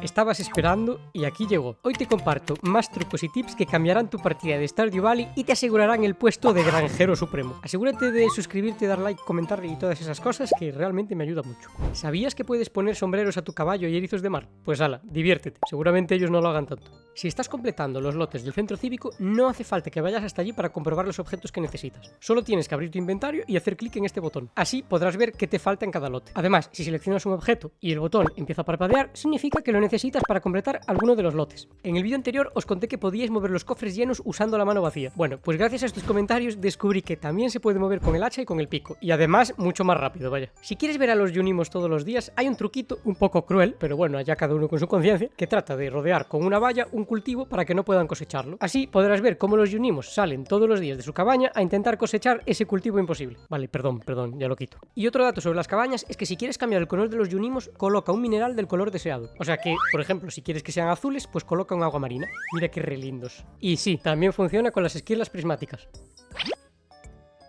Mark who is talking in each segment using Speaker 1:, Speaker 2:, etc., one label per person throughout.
Speaker 1: estabas esperando y aquí llegó. Hoy te comparto más trucos y tips que cambiarán tu partida de Stardew Valley y te asegurarán el puesto de granjero supremo. Asegúrate de suscribirte, dar like, comentar y todas esas cosas que realmente me ayuda mucho. ¿Sabías que puedes poner sombreros a tu caballo y erizos de mar? Pues ala, diviértete, seguramente ellos no lo hagan tanto. Si estás completando los lotes del centro cívico, no hace falta que vayas hasta allí para comprobar los objetos que necesitas. Solo tienes que abrir tu inventario y hacer clic en este botón. Así podrás ver qué te falta en cada lote. Además, si seleccionas un objeto y el botón empieza a parpadear, significa que lo necesitas para completar alguno de los lotes. En el vídeo anterior os conté que podíais mover los cofres llenos usando la mano vacía. Bueno, pues gracias a estos comentarios descubrí que también se puede mover con el hacha y con el pico. Y además, mucho más rápido, vaya. Si quieres ver a los Yunimos todos los días, hay un truquito un poco cruel, pero bueno, allá cada uno con su conciencia, que trata de rodear con una valla un cultivo para que no puedan cosecharlo. Así podrás ver cómo los Yunimos salen todos los días de su cabaña a intentar cosechar ese cultivo imposible. Vale, perdón, ya lo quito. Y otro dato sobre las cabañas es que si quieres cambiar el color de los Yunimos, coloca un mineral del color deseado. O sea que, por ejemplo, si quieres que sean azules, pues coloca un agua marina. Mira qué re lindos. Y sí, también funciona con las esquirlas prismáticas.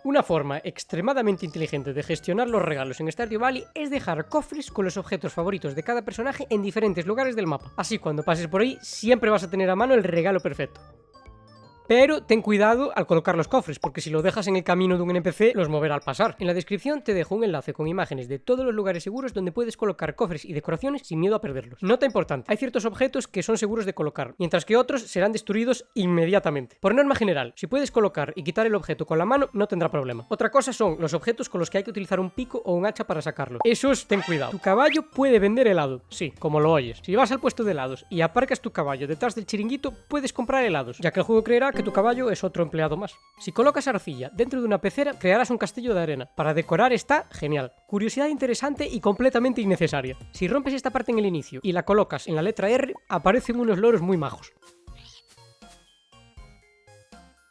Speaker 1: Una forma extremadamente inteligente de gestionar los regalos en Stardew Valley es dejar cofres con los objetos favoritos de cada personaje en diferentes lugares del mapa. Así cuando pases por ahí siempre vas a tener a mano el regalo perfecto. Pero ten cuidado al colocar los cofres, porque si lo dejas en el camino de un NPC, los moverá al pasar. En la descripción te dejo un enlace con imágenes de todos los lugares seguros donde puedes colocar cofres y decoraciones sin miedo a perderlos. Nota importante, hay ciertos objetos que son seguros de colocar, mientras que otros serán destruidos inmediatamente. Por norma general, si puedes colocar y quitar el objeto con la mano, no tendrá problema. Otra cosa son los objetos con los que hay que utilizar un pico o un hacha para sacarlos. Esos, ten cuidado. Tu caballo puede vender helado. Sí, como lo oyes. Si vas al puesto de helados y aparcas tu caballo detrás del chiringuito, puedes comprar helados, ya que el juego creerá que tu caballo es otro empleado más. Si colocas arcilla dentro de una pecera, crearás un castillo de arena. Para decorar está genial. Curiosidad interesante y completamente innecesaria. Si rompes esta parte en el inicio y la colocas en la letra R, aparecen unos loros muy majos.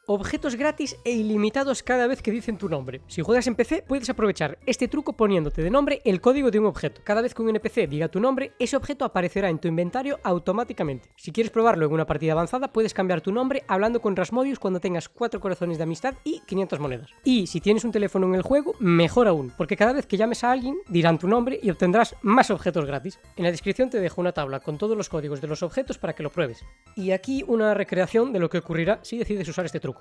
Speaker 1: Objetos gratis e ilimitados cada vez que dicen tu nombre. Si juegas en PC, puedes aprovechar este truco poniéndote de nombre el código de un objeto. Cada vez que un NPC diga tu nombre, ese objeto aparecerá en tu inventario automáticamente. Si quieres probarlo en una partida avanzada, puedes cambiar tu nombre hablando con Rasmodius cuando tengas 4 corazones de amistad y 500 monedas. Y si tienes un teléfono en el juego, mejor aún, porque cada vez que llames a alguien, dirán tu nombre y obtendrás más objetos gratis. En la descripción te dejo una tabla con todos los códigos de los objetos para que lo pruebes. Y aquí una recreación de lo que ocurrirá si decides usar este truco.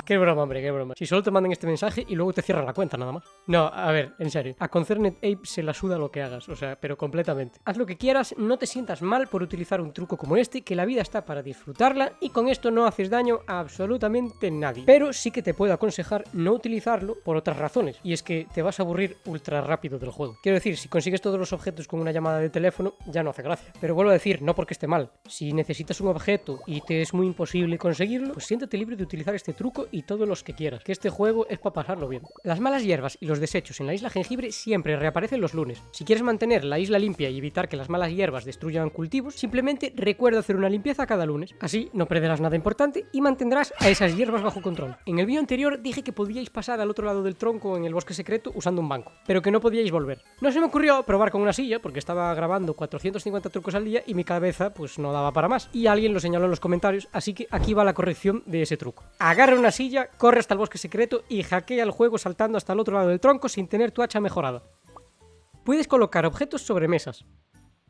Speaker 1: Qué broma, hombre, qué broma. Si solo te mandan este mensaje y luego te cierran la cuenta, nada más. No, a ver, en serio. A Concerned Ape se la suda lo que hagas, o sea, pero completamente. Haz lo que quieras, no te sientas mal por utilizar un truco como este, que la vida está para disfrutarla y con esto no haces daño a absolutamente nadie. Pero sí que te puedo aconsejar no utilizarlo por otras razones, y es que te vas a aburrir ultra rápido del juego. Quiero decir, si consigues todos los objetos con una llamada de teléfono, ya no hace gracia. Pero vuelvo a decir, no porque esté mal. Si necesitas un objeto y te es muy imposible conseguirlo, pues siéntete libre de utilizar este truco y todos los que quieras, que este juego es para pasarlo bien. Las malas hierbas y los desechos en la isla Jengibre siempre reaparecen los lunes. Si quieres mantener la isla limpia y evitar que las malas hierbas destruyan cultivos, simplemente recuerda hacer una limpieza cada lunes. Así no perderás nada importante y mantendrás a esas hierbas bajo control. En el vídeo anterior dije que podíais pasar al otro lado del tronco en el bosque secreto usando un banco, pero que no podíais volver. No se me ocurrió probar con una silla porque estaba grabando 450 trucos al día y mi cabeza pues no daba para más. Y alguien lo señaló en los comentarios, así que aquí va la corrección de ese truco. Agarra una silla, corre hasta el bosque secreto y hackea el juego saltando hasta el otro lado del tronco sin tener tu hacha mejorada. Puedes colocar objetos sobre mesas.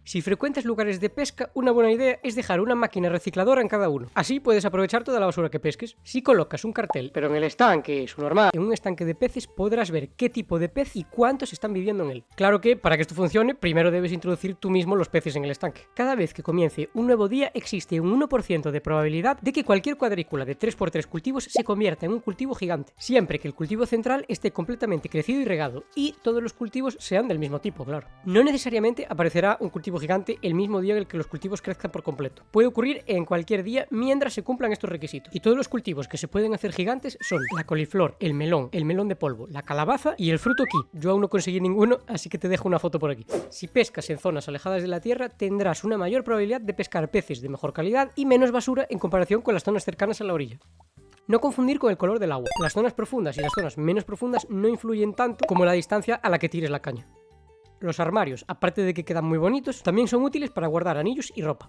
Speaker 1: Si frecuentas lugares de pesca, una buena idea es dejar una máquina recicladora en cada uno. Así puedes aprovechar toda la basura que pesques. Si colocas un cartel, pero en el estanque, su normal, en un estanque de peces, podrás ver qué tipo de pez y cuántos están viviendo en él. Claro que, para que esto funcione, primero debes introducir tú mismo los peces en el estanque. Cada vez que comience un nuevo día, existe un 1% de probabilidad de que cualquier cuadrícula de 3×3 cultivos se convierta en un cultivo gigante, siempre que el cultivo central esté completamente crecido y regado, y todos los cultivos sean del mismo tipo, claro. No necesariamente aparecerá un cultivo gigante el mismo día en el que los cultivos crezcan por completo. Puede ocurrir en cualquier día mientras se cumplan estos requisitos. Y todos los cultivos que se pueden hacer gigantes son la coliflor, el melón de polvo, la calabaza y el fruto ki. Yo aún no conseguí ninguno, así que te dejo una foto por aquí. Si pescas en zonas alejadas de la tierra, tendrás una mayor probabilidad de pescar peces de mejor calidad y menos basura en comparación con las zonas cercanas a la orilla. No confundir con el color del agua. Las zonas profundas y las zonas menos profundas no influyen tanto como la distancia a la que tires la caña. Los armarios, aparte de que quedan muy bonitos, también son útiles para guardar anillos y ropa.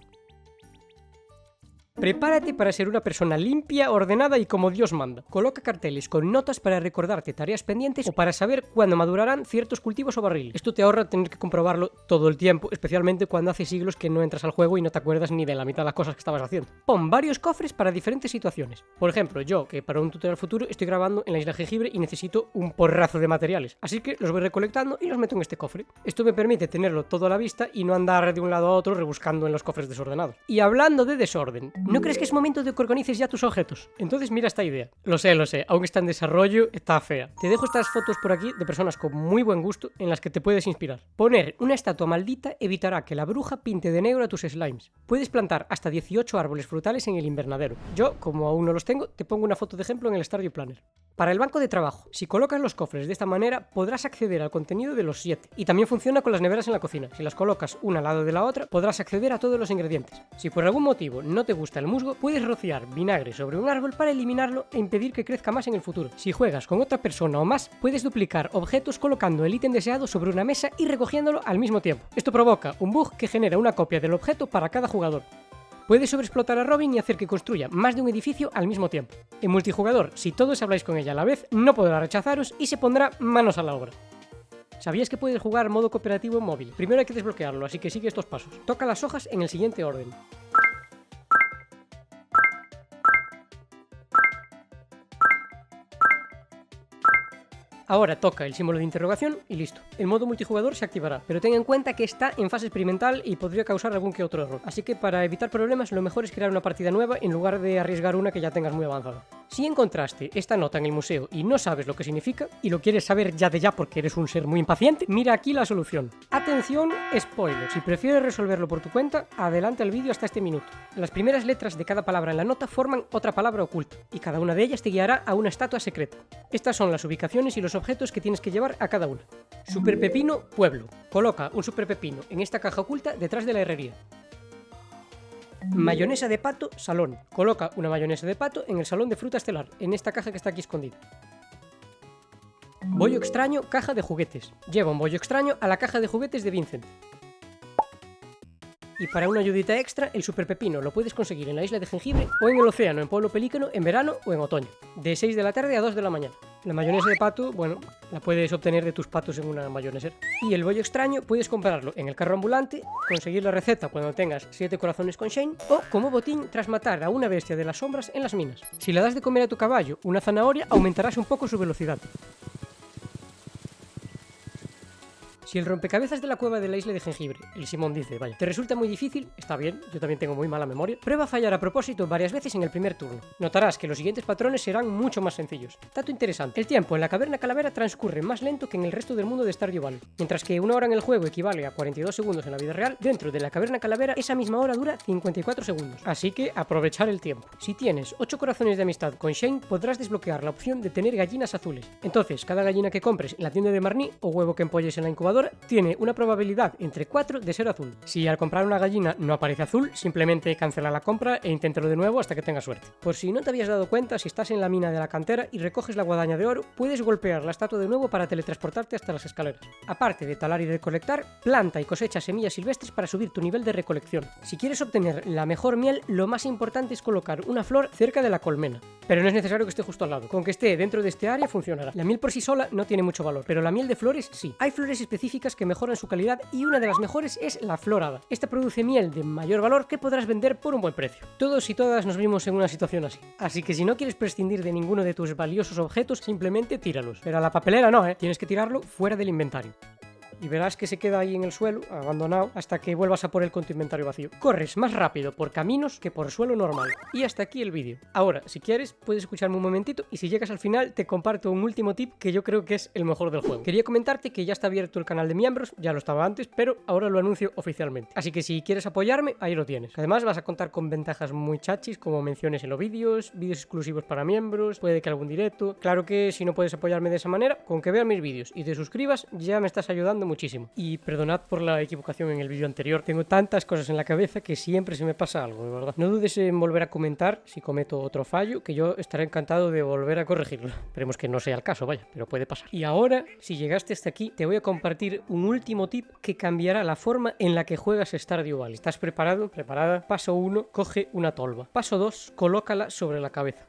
Speaker 1: Prepárate para ser una persona limpia, ordenada y como Dios manda. Coloca carteles con notas para recordarte tareas pendientes o para saber cuándo madurarán ciertos cultivos o barriles. Esto te ahorra tener que comprobarlo todo el tiempo, especialmente cuando hace siglos que no entras al juego y no te acuerdas ni de la mitad de las cosas que estabas haciendo. Pon varios cofres para diferentes situaciones. Por ejemplo, yo, que para un tutorial futuro estoy grabando en la isla Jengibre y necesito un porrazo de materiales, así que los voy recolectando y los meto en este cofre. Esto me permite tenerlo todo a la vista y no andar de un lado a otro rebuscando en los cofres desordenados. Y hablando de desorden, ¿no crees que es momento de que organices ya tus objetos? Entonces mira esta idea. Lo sé, aún está en desarrollo, está fea. Te dejo estas fotos por aquí de personas con muy buen gusto en las que te puedes inspirar. Poner una estatua maldita evitará que la bruja pinte de negro a tus slimes. Puedes plantar hasta 18 árboles frutales en el invernadero. Yo, como aún no los tengo, te pongo una foto de ejemplo en el Stardew Planner. Para el banco de trabajo, si colocas los cofres de esta manera, podrás acceder al contenido de los 7. Y también funciona con las neveras en la cocina. Si las colocas una al lado de la otra, podrás acceder a todos los ingredientes. Si por algún motivo no te gusta el musgo, puedes rociar vinagre sobre un árbol para eliminarlo e impedir que crezca más en el futuro. Si juegas con otra persona o más, puedes duplicar objetos colocando el ítem deseado sobre una mesa y recogiéndolo al mismo tiempo. Esto provoca un bug que genera una copia del objeto para cada jugador. Puedes sobreexplotar a Robin y hacer que construya más de un edificio al mismo tiempo. En multijugador, si todos habláis con ella a la vez, no podrá rechazaros y se pondrá manos a la obra. ¿Sabías que puedes jugar modo cooperativo en móvil? Primero hay que desbloquearlo, así que sigue estos pasos. Toca las hojas en el siguiente orden. Ahora toca el símbolo de interrogación y listo. El modo multijugador se activará, pero ten en cuenta que está en fase experimental y podría causar algún que otro error. Así que para evitar problemas lo mejor es crear una partida nueva en lugar de arriesgar una que ya tengas muy avanzada. Si encontraste esta nota en el museo y no sabes lo que significa, y lo quieres saber ya de ya porque eres un ser muy impaciente, mira aquí la solución. Atención, spoiler. Si prefieres resolverlo por tu cuenta, adelanta el vídeo hasta este minuto. Las primeras letras de cada palabra en la nota forman otra palabra oculta, y cada una de ellas te guiará a una estatua secreta. Estas son las ubicaciones y los objetos que tienes que llevar a cada una. Super pepino, pueblo. Coloca un super pepino en esta caja oculta detrás de la herrería. Mayonesa de pato, salón. Coloca una mayonesa de pato en el salón de fruta estelar, en esta caja que está aquí escondida. Bollo extraño, caja de juguetes. Lleva un bollo extraño a la caja de juguetes de Vincent. Y para una ayudita extra, el super pepino lo puedes conseguir en la isla de Jengibre o en el océano en Pueblo Pelícano en verano o en otoño, de 6 de la tarde a 2 de la mañana. La mayonesa de pato, bueno, la puedes obtener de tus patos en una mayonesera. Y el bollo extraño puedes comprarlo en el carro ambulante, conseguir la receta cuando tengas 7 corazones con Shane o como botín tras matar a una bestia de las sombras en las minas. Si le das de comer a tu caballo una zanahoria, aumentarás un poco su velocidad. Si el rompecabezas de la cueva de la isla de Jengibre, el Simón dice, vaya, te resulta muy difícil, está bien, yo también tengo muy mala memoria, prueba a fallar a propósito varias veces en el primer turno. Notarás que los siguientes patrones serán mucho más sencillos. Dato interesante, el tiempo en la caverna calavera transcurre más lento que en el resto del mundo de Stardew Valley. Mientras que una hora en el juego equivale a 42 segundos en la vida real, dentro de la caverna calavera esa misma hora dura 54 segundos. Así que aprovechar el tiempo. Si tienes 8 corazones de amistad con Shane, podrás desbloquear la opción de tener gallinas azules. Entonces, cada gallina que compres en la tienda de Marnie o huevo que empolles en la incubadora tiene una probabilidad entre 4 de ser azul. Si al comprar una gallina no aparece azul, simplemente cancela la compra e inténtalo de nuevo hasta que tengas suerte. Por si no te habías dado cuenta, si estás en la mina de la cantera y recoges la guadaña de oro, puedes golpear la estatua de nuevo para teletransportarte hasta las escaleras. Aparte de talar y recolectar, planta y cosecha semillas silvestres para subir tu nivel de recolección. Si quieres obtener la mejor miel, lo más importante es colocar una flor cerca de la colmena. Pero no es necesario que esté justo al lado. Con que esté dentro de este área funcionará. La miel por sí sola no tiene mucho valor, pero la miel de flores sí. Hay flores específicas que mejoran su calidad y una de las mejores es la florada. Esta produce miel de mayor valor que podrás vender por un buen precio. Todos y todas nos vimos en una situación así que si no quieres prescindir de ninguno de tus valiosos objetos, simplemente tíralos. Pero a la papelera no, tienes que tirarlo fuera del inventario. Y verás que se queda ahí en el suelo, abandonado, hasta que vuelvas a por él con tu inventario vacío. Corres más rápido por caminos que por suelo normal. Y hasta aquí el vídeo. Ahora, si quieres, puedes escucharme un momentito y si llegas al final te comparto un último tip que yo creo que es el mejor del juego. Quería comentarte que ya está abierto el canal de miembros, ya lo estaba antes, pero ahora lo anuncio oficialmente. Así que si quieres apoyarme, ahí lo tienes. Además vas a contar con ventajas muy chachis, como menciones en los vídeos exclusivos para miembros, puede que algún directo. Claro que si no puedes apoyarme de esa manera, con que veas mis vídeos y te suscribas, ya me estás ayudando muchísimo. Y perdonad por la equivocación en el vídeo anterior. Tengo tantas cosas en la cabeza que siempre se me pasa algo, de verdad. No dudes en volver a comentar si cometo otro fallo, que yo estaré encantado de volver a corregirlo. Esperemos que no sea el caso, vaya, pero puede pasar. Y ahora, si llegaste hasta aquí, te voy a compartir un último tip que cambiará la forma en la que juegas Stardew Valley. ¿Estás preparado? ¿Preparada? Paso 1, coge una tolva. Paso 2, colócala sobre la cabeza.